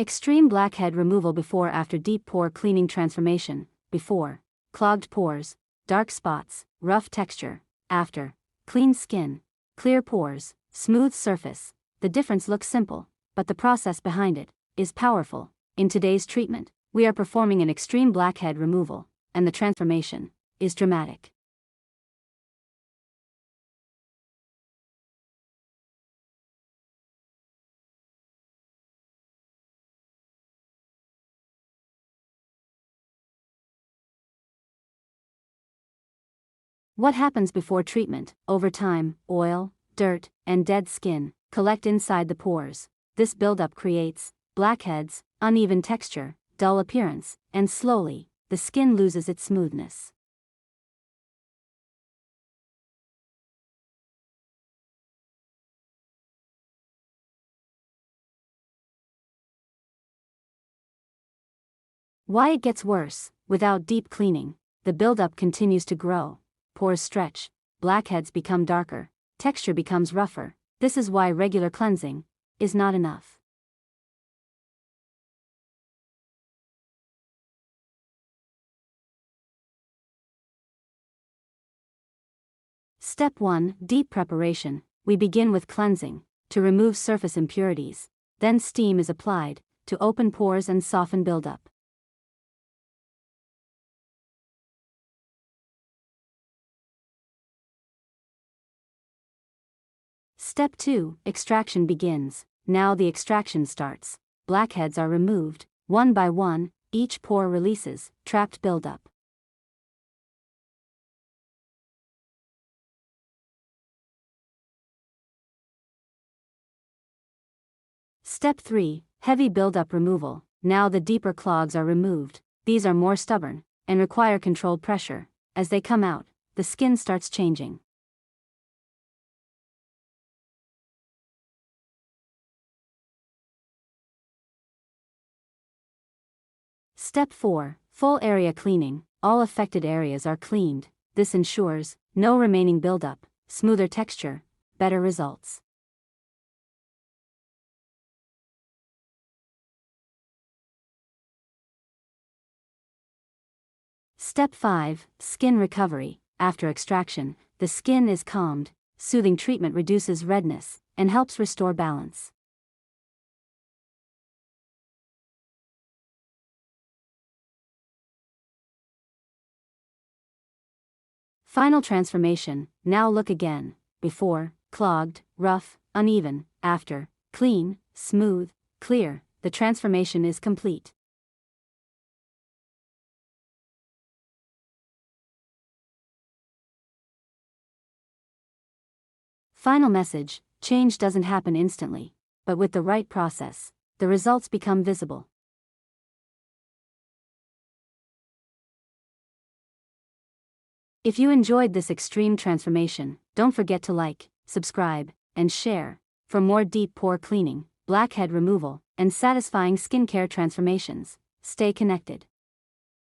Extreme blackhead removal before/after deep pore cleaning transformation. Before, clogged pores, dark spots, rough texture. After, clean skin, clear pores, smooth surface. The difference looks simple, but the process behind it is powerful. In today's treatment, we are performing an extreme blackhead removal, and the transformation is dramatic. What happens before treatment? Over time, oil, dirt, and dead skin collect inside the pores. This buildup creates blackheads, uneven texture, dull appearance, and slowly, the skin loses its smoothness. Why it gets worse? Without deep cleaning, the buildup continues to grow. Pores stretch, blackheads become darker, texture becomes rougher. This is why regular cleansing is not enough. Step 1. Deep preparation. We begin with cleansing to remove surface impurities. Then steam is applied to open pores and soften buildup. Step 2. Extraction begins. Now the extraction starts. Blackheads are removed, one by one, each pore releases trapped buildup. Step 3. Heavy buildup removal. Now the deeper clogs are removed. These are more stubborn and require controlled pressure. As they come out, the skin starts changing. Step 4. Full area cleaning. All affected areas are cleaned. This ensures no remaining buildup, smoother texture, better results. Step 5. Skin recovery. After extraction, the skin is calmed. Soothing treatment reduces redness and helps restore balance. Final transformation. Now look again. Before, clogged, rough, uneven. After, clean, smooth, clear. The transformation is complete. Final message. Change doesn't happen instantly, but with the right process, the results become visible. If you enjoyed this extreme transformation, don't forget to like, subscribe, and share for more deep pore cleaning, blackhead removal, and satisfying skincare transformations. Stay connected.